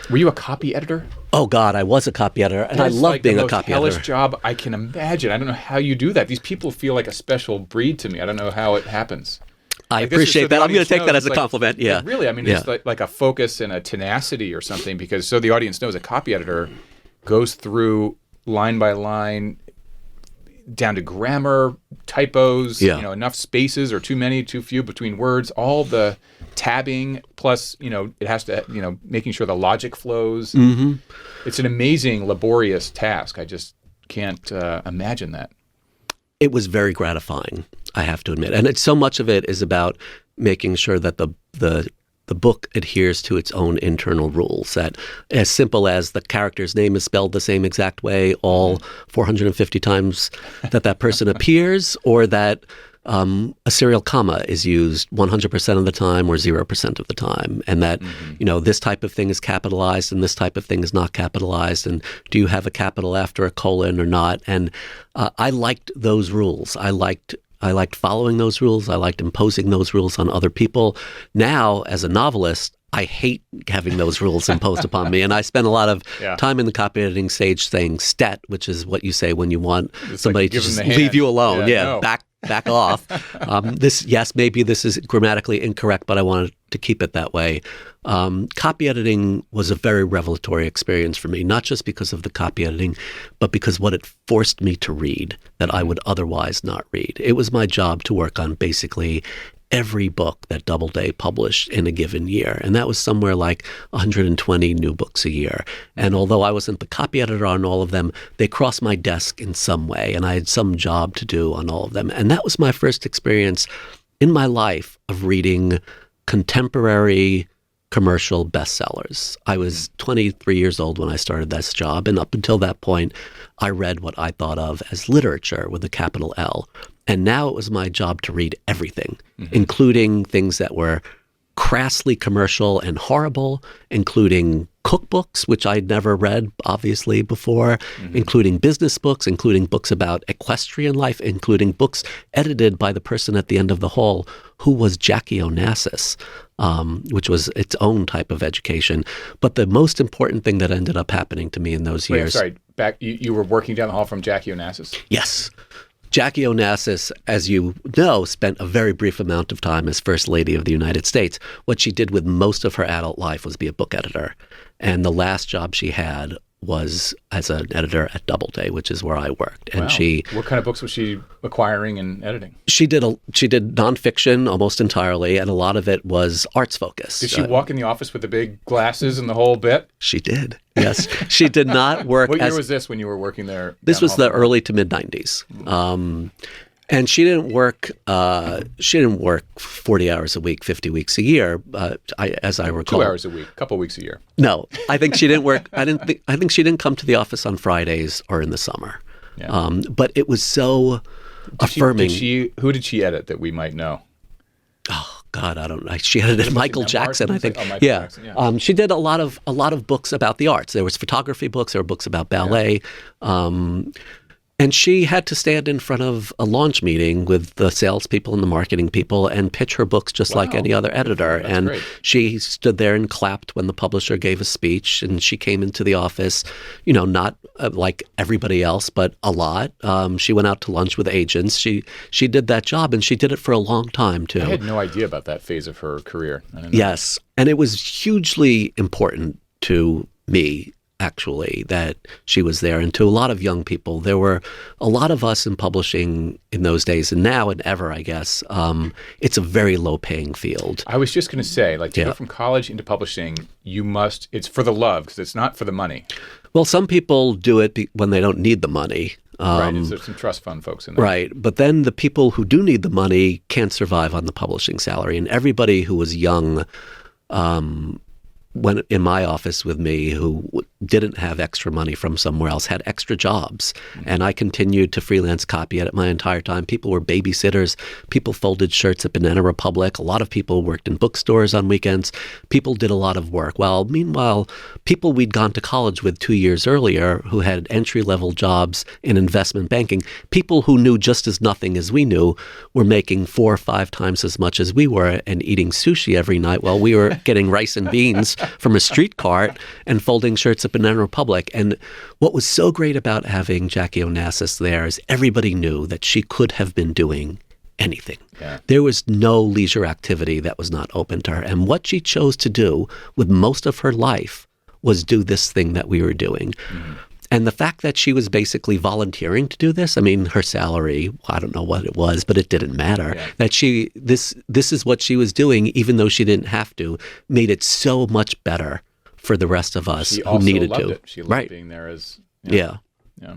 Were you a copy editor? Oh, God, I was a copy editor, and I love being a copy editor. That's the most hellish job I can imagine. I don't know how you do that. These people feel like a special breed to me. I don't know how it happens. I appreciate that. I'm going to take that as a compliment. Yeah. Really, I mean, it's like a focus and a tenacity or something, because so the audience knows a copy editor goes through line by line, down to grammar, typos, enough spaces or too many, too few between words, all the tabbing, plus, it has to, making sure the logic flows. Mm-hmm. It's an amazing, laborious task. I just can't imagine that. It was very gratifying, I have to admit. And so much of it is about making sure that the book adheres to its own internal rules, that as simple as the character's name is spelled the same exact way all 450 times that person appears, or that a serial comma is used 100% of the time or 0% of the time, and that, this type of thing is capitalized and this type of thing is not capitalized, and do you have a capital after a colon or not? And I liked those rules. I liked following those rules. I liked imposing those rules on other people. Now, as a novelist, I hate having those rules imposed upon me. And I spend a lot of time in the copy editing stage saying "stet," which is what you say when you want somebody to just leave you alone. No. Back off. Maybe this is grammatically incorrect, but I wanted to keep it that way. Copy editing was a very revelatory experience for me, not just because of the copy editing, but because what it forced me to read that I would otherwise not read. It was my job to work on basically every book that Doubleday published in a given year. And that was somewhere like 120 new books a year. And although I wasn't the copy editor on all of them, they crossed my desk in some way, and I had some job to do on all of them. And that was my first experience in my life of reading contemporary commercial bestsellers. I was 23 years old when I started this job, and up until that point, I read what I thought of as literature with a capital L. And now it was my job to read everything, including things that were crassly commercial and horrible, including cookbooks, which I'd never read, obviously, before, including business books, including books about equestrian life, including books edited by the person at the end of the hall who was Jaqueline Onassis, which was its own type of education. But the most important thing that ended up happening to me in those years... You were working down the hall from Jaqueline Onassis? Yes. Jaqueline Onassis, as you know, spent a very brief amount of time as First Lady of the United States. What she did with most of her adult life was be a book editor. And the last job she had was as an editor at Doubleday, which is where I worked. And what kind of books was she acquiring and editing? She did nonfiction almost entirely, and a lot of it was arts focused. Did she walk in the office with the big glasses and the whole bit? She did. Yes, she did not work. What year was this when you were working there? This was the early to mid 90s. And she didn't work. She didn't work 40 hours a week, 50 weeks a year. As I recall, 2 hours a week, a couple weeks a year. No, I think she didn't work. I think she didn't come to the office on Fridays or in the summer. Yeah. But it was so affirming. Who did she edit that we might know? Oh God, I don't know. She edited Michael Jackson, I think. Michael Jackson, yeah. She did a lot of books about the arts. There was photography books. There were books about ballet. Yeah. And she had to stand in front of a launch meeting with the salespeople and the marketing people and pitch her books just like any other editor. That's great. She stood there and clapped when the publisher gave a speech. And she came into the office, not like everybody else, but a lot. She went out to lunch with agents. She did that job, and she did it for a long time, too. I had no idea about that phase of her career. Yes. And it was hugely important to me, actually, that she was there, and to a lot of young people. There were a lot of us in publishing in those days, and now and ever, I guess. It's a very low-paying field. I was just going to say, to go from college into publishing, it's for the love, because it's not for the money. Well, some people do it when they don't need the money. Right, there's some trust fund folks in there. Right, but then the people who do need the money can't survive on the publishing salary, and everybody who was young went in my office with me who didn't have extra money from somewhere else, had extra jobs. And I continued to freelance copy edit my entire time. People were babysitters. People folded shirts at Banana Republic. A lot of people worked in bookstores on weekends. People did a lot of work. While meanwhile, people we'd gone to college with 2 years earlier who had entry-level jobs in investment banking, people who knew just as nothing as we knew, were making 4 or 5 times as much as we were and eating sushi every night while we were getting rice and beans from a street cart and folding shirts at Banana Republic. And what was so great about having Jackie Onassis there is everybody knew that she could have been doing anything. Yeah. There was no leisure activity that was not open to her. And what she chose to do with most of her life was do this thing that we were doing. Mm-hmm. And the fact that she was basically volunteering to do this, I mean, her salary, I don't know what it was, but it didn't matter. Yeah. That this is what she was doing, even though she didn't have to, made it so much better for the rest of us She who also needed loved to. it. She loved being there as... Yeah. Yeah.